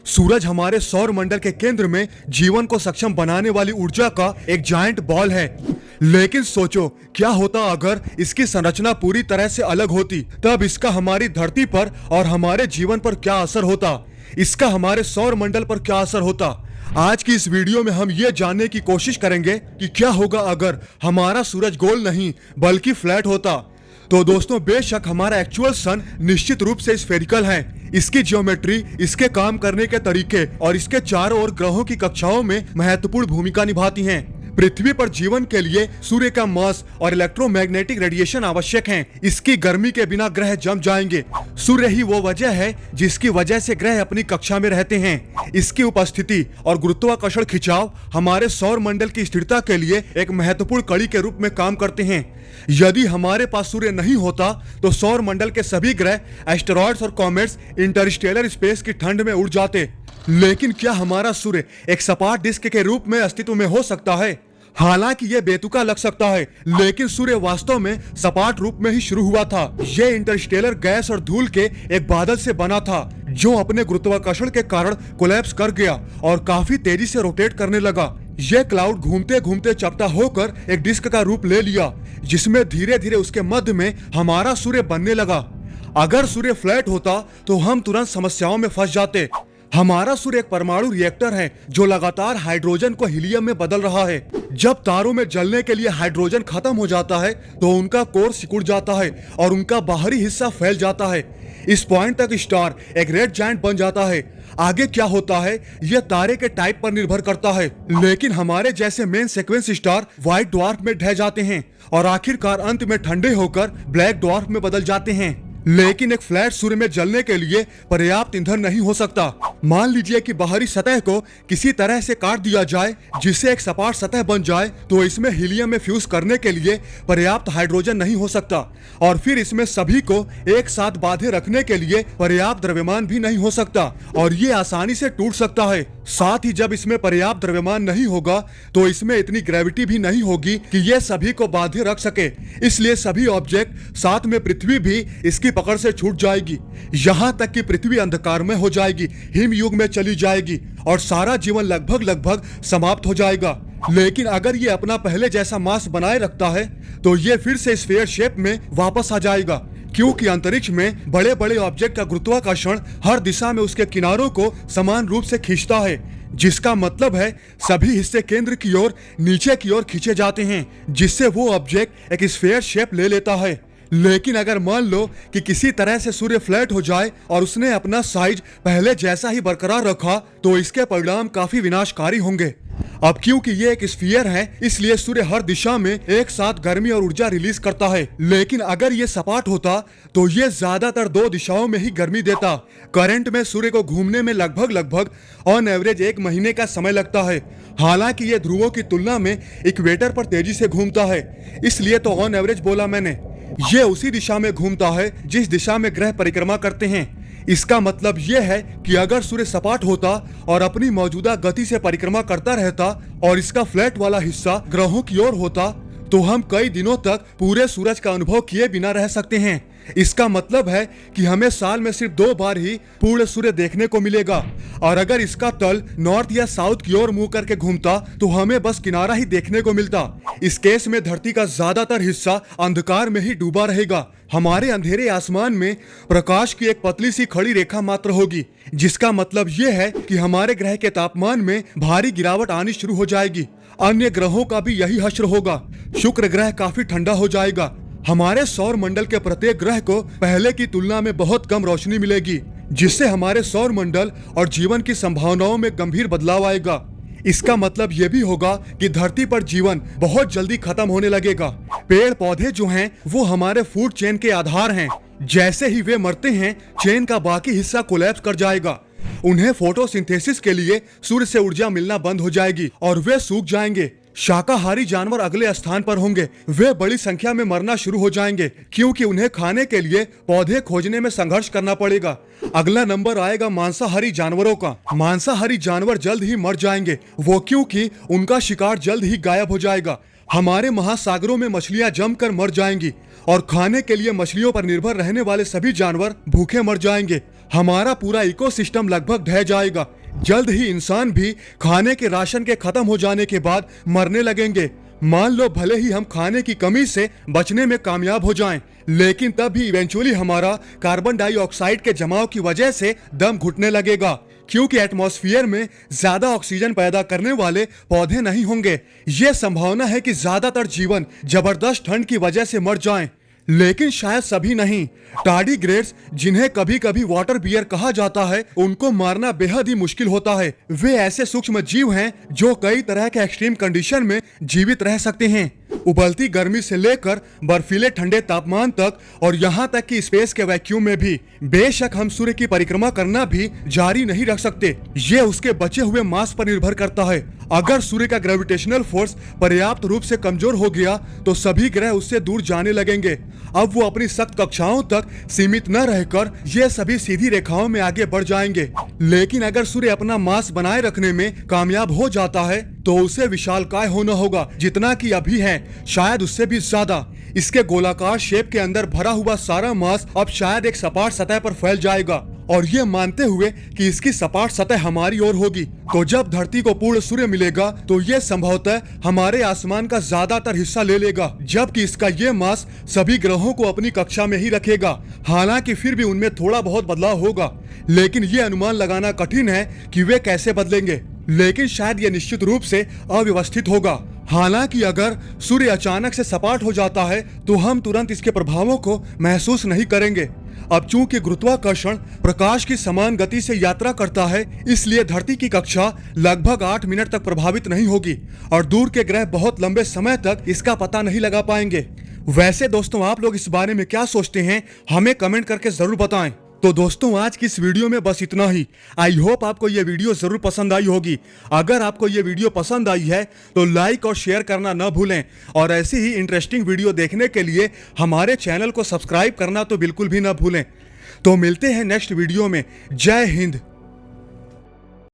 सूरज हमारे सौर मंडल के केंद्र में जीवन को सक्षम बनाने वाली ऊर्जा का एक जायंट बॉल है। लेकिन सोचो, क्या होता अगर इसकी संरचना पूरी तरह से अलग होती? तब इसका हमारी धरती पर और हमारे जीवन पर क्या असर होता? इसका हमारे सौर मंडल पर क्या असर होता? आज की इस वीडियो में हम ये जानने की कोशिश करेंगे कि क्या होगा अगर हमारा सूरज गोल नहीं बल्कि फ्लैट होता। तो दोस्तों, बेशक हमारा एक्चुअल सन निश्चित रूप से स्फेरिकल है। इसकी ज्योमेट्री, इसके काम करने के तरीके और इसके चारों ओर ग्रहों की कक्षाओं में महत्वपूर्ण भूमिका निभाती हैं। पृथ्वी पर जीवन के लिए सूर्य का मास और इलेक्ट्रोमैग्नेटिक रेडिएशन आवश्यक हैं। इसकी गर्मी के बिना ग्रह जम जाएंगे। सूर्य ही वो वजह है जिसकी वजह से ग्रह अपनी कक्षा में रहते हैं। इसकी उपस्थिति और गुरुत्वाकर्षण खिंचाव हमारे सौर मंडल की स्थिरता के लिए एक महत्वपूर्ण कड़ी के रूप में काम करते हैं। यदि हमारे पास सूर्य नहीं होता तो सौर मंडल के सभी ग्रह, एस्टेरॉयड्स और कॉमेट्स इंटरस्टेलर स्पेस की ठंड में उड़ जाते। लेकिन क्या हमारा सूर्य एक सपाट डिस्क के रूप में अस्तित्व में हो सकता है? हालांकि यह बेतुका लग सकता है, लेकिन सूर्य वास्तव में सपाट रूप में ही शुरू हुआ था। यह इंटरस्टेलर गैस और धूल के एक बादल से बना था जो अपने गुरुत्वाकर्षण के कारण कोलैप्स कर गया और काफी तेजी से रोटेट करने लगा। यह क्लाउड घूमते घूमते चपटा होकर एक डिस्क का रूप ले लिया, जिसमें धीरे धीरे उसके मध्य में हमारा सूर्य बनने लगा। अगर सूर्य फ्लैट होता तो हम तुरंत समस्याओं में फंस जाते। हमारा सूर्य एक परमाणु रिएक्टर है जो लगातार हाइड्रोजन को हीलियम में बदल रहा है। जब तारों में जलने के लिए हाइड्रोजन खत्म हो जाता है तो उनका कोर सिकुड़ जाता है और उनका बाहरी हिस्सा फैल जाता है। इस पॉइंट तक स्टार एक रेड जायंट बन जाता है। आगे क्या होता है यह तारे के टाइप पर निर्भर करता है, लेकिन हमारे जैसे main sequence star white dwarf में ढह जाते हैं और आखिरकार अंत में ठंडे होकर ब्लैक ड्वार्फ में बदल जाते हैं। लेकिन एक फ्लैट सूर्य में जलने के लिए पर्याप्त ईंधन नहीं हो सकता। मान लीजिए कि बाहरी सतह को किसी तरह से काट दिया जाए जिससे एक सपाट सतह बन जाए, तो इसमें हीलियम में फ्यूज करने के लिए पर्याप्त हाइड्रोजन नहीं हो सकता और फिर इसमें सभी को एक साथ बांधे रखने के लिए पर्याप्त द्रव्यमान भी नहीं हो सकता और ये आसानी से टूट सकता है। साथ ही जब इसमें पर्याप्त द्रव्यमान नहीं होगा तो इसमें इतनी ग्रेविटी भी नहीं होगी कि ये सभी को बांधे रख सके। इसलिए सभी ऑब्जेक्ट, साथ में पृथ्वी भी इसकी पकड़ से छूट जाएगी, यहाँ तक कि पृथ्वी अंधकार में हो जाएगी, हिम युग में चली जाएगी और सारा जीवन लगभग समाप्त हो जाएगा। लेकिन अगर ये अपना पहले जैसा मास बनाए रखता है तो ये फिर से स्फीयर शेप में वापस आ जाएगा, क्योंकि अंतरिक्ष में बड़े बड़े ऑब्जेक्ट का गुरुत्वाकर्षण हर दिशा में उसके किनारों को समान रूप से खींचता है, जिसका मतलब है सभी हिस्से केंद्र की ओर नीचे की ओर खींचे जाते हैं, जिससे वो ऑब्जेक्ट एक स्फीयर शेप ले लेता है। लेकिन अगर मान लो कि किसी तरह से सूर्य फ्लैट हो जाए और उसने अपना साइज पहले जैसा ही बरकरार रखा, तो इसके परिणाम काफी विनाशकारी होंगे। अब क्योंकि ये एक स्फीयर है, इसलिए सूर्य हर दिशा में एक साथ गर्मी और ऊर्जा रिलीज करता है। लेकिन अगर ये सपाट होता तो ये ज्यादातर दो दिशाओं में ही गर्मी देता। करंट में सूर्य को घूमने में लगभग ऑन एवरेज 1 महीने का समय लगता है। हालांकि ये ध्रुवों की तुलना में इक्वेटर पर तेजी से घूमता है, इसलिए तो ऑन एवरेज बोला मैंने। ये उसी दिशा में घूमता है जिस दिशा में ग्रह परिक्रमा करते हैं। इसका मतलब यह है कि अगर सूर्य सपाट होता और अपनी मौजूदा गति से परिक्रमा करता रहता और इसका फ्लैट वाला हिस्सा ग्रहों की ओर होता, तो हम कई दिनों तक पूरे सूरज का अनुभव किए बिना रह सकते हैं। इसका मतलब है कि हमें साल में सिर्फ 2 बार ही पूर्ण सूर्य देखने को मिलेगा और अगर इसका तल नॉर्थ या साउथ की ओर मुंह करके घूमता तो हमें बस किनारा ही देखने को मिलता। इस केस में धरती का ज्यादातर हिस्सा अंधकार में ही डूबा रहेगा। हमारे अंधेरे आसमान में प्रकाश की एक पतली सी खड़ी रेखा मात्र होगी, जिसका मतलब ये है कि हमारे ग्रह के तापमान में भारी गिरावट आनी शुरू हो जाएगी। अन्य ग्रहों का भी यही हश्र होगा। शुक्र ग्रह काफी ठंडा हो जाएगा। हमारे सौर मंडल के प्रत्येक ग्रह को पहले की तुलना में बहुत कम रोशनी मिलेगी, जिससे हमारे सौर मंडल और जीवन की संभावनाओं में गंभीर बदलाव आएगा। इसका मतलब ये भी होगा कि धरती पर जीवन बहुत जल्दी खत्म होने लगेगा। पेड़ पौधे जो हैं वो हमारे फूड चेन के आधार हैं। जैसे ही वे मरते हैं, चेन का बाकी हिस्सा कोलैप्स कर जाएगा। उन्हें फोटोसिंथेसिस के लिए सूर्य से ऊर्जा मिलना बंद हो जाएगी और वे सूख जाएंगे। शाकाहारी जानवर अगले स्थान पर होंगे। वे बड़ी संख्या में मरना शुरू हो जाएंगे क्योंकि उन्हें खाने के लिए पौधे खोजने में संघर्ष करना पड़ेगा। अगला नंबर आएगा मांसाहारी जानवरों का। मांसाहारी जानवर जल्द ही मर जाएंगे, वो क्योंकि उनका शिकार जल्द ही गायब हो जाएगा। हमारे महासागरों में मछलियां जमकर मर जाएंगी और खाने के लिए मछलियों पर निर्भर रहने वाले सभी जानवर भूखे मर जाएंगे। हमारा पूरा इकोसिस्टम लगभग ढह जाएगा। जल्द ही इंसान भी खाने के राशन के खत्म हो जाने के बाद मरने लगेंगे। मान लो भले ही हम खाने की कमी से बचने में कामयाब हो जाएं, लेकिन तब भी इवेंचुअली हमारा कार्बन डाइऑक्साइड के जमाव की वजह से दम घुटने लगेगा, क्योंकि एटमॉस्फेयर में ज्यादा ऑक्सीजन पैदा करने वाले पौधे नहीं होंगे। ये संभावना है कि ज्यादातर जीवन जबरदस्त ठंड की वजह से मर जाएं, लेकिन शायद सभी नहीं। टार्डीग्रेड्स, जिन्हें कभी कभी वाटर बियर कहा जाता है, उनको मारना बेहद ही मुश्किल होता है। वे ऐसे सूक्ष्म जीव हैं जो कई तरह के एक्सट्रीम कंडीशन में जीवित रह सकते हैं, उबलती गर्मी से लेकर बर्फीले ठंडे तापमान तक, और यहाँ तक कि स्पेस के वैक्यूम में भी। बेशक हम सूर्य की परिक्रमा करना भी जारी नहीं रख सकते, ये उसके बचे हुए मास पर निर्भर करता है। अगर सूर्य का ग्रेविटेशनल फोर्स पर्याप्त रूप से कमजोर हो गया तो सभी ग्रह उससे दूर जाने लगेंगे। अब वो अपनी सख्त कक्षाओं तक सीमित न रहकर ये सभी सीधी रेखाओं में आगे बढ़ जाएंगे। लेकिन अगर सूर्य अपना मास बनाए रखने में कामयाब हो जाता है तो उसे विशालकाय होना होगा, जितना कि अभी है, शायद उससे भी ज्यादा। इसके गोलाकार शेप के अंदर भरा हुआ सारा मास अब शायद एक सपाट सतह पर फैल जाएगा, और ये मानते हुए कि इसकी सपाट सतह हमारी ओर होगी, तो जब धरती को पूर्ण सूर्य मिलेगा तो ये संभवतः हमारे आसमान का ज्यादातर हिस्सा ले लेगा, जबकि इसका ये मास सभी ग्रहों को अपनी कक्षा में ही रखेगा। हालांकि फिर भी उनमें थोड़ा बहुत बदलाव होगा, लेकिन ये अनुमान लगाना कठिन है कि वे कैसे बदलेंगे। लेकिन शायद ये निश्चित रूप से अव्यवस्थित होगा। हालांकि अगर सूर्य अचानक से सपाट हो जाता है तो हम तुरंत इसके प्रभावों को महसूस नहीं करेंगे। अब चूंकि गुरुत्वाकर्षण प्रकाश की समान गति से यात्रा करता है, इसलिए धरती की कक्षा लगभग 8 मिनट तक प्रभावित नहीं होगी, और दूर के ग्रह बहुत लंबे समय तक इसका पता नहीं लगा पाएंगे। वैसे दोस्तों, आप लोग इस बारे में क्या सोचते हैं, हमें कमेंट करके जरूर बताएं। तो दोस्तों, आज की इस वीडियो में बस इतना ही। आई होप आपको ये वीडियो जरूर पसंद आई होगी। अगर आपको ये वीडियो पसंद आई है तो लाइक और शेयर करना न भूलें, और ऐसी ही इंटरेस्टिंग वीडियो देखने के लिए हमारे चैनल को सब्सक्राइब करना तो बिल्कुल भी न भूलें। तो मिलते हैं नेक्स्ट वीडियो में। जय हिंद।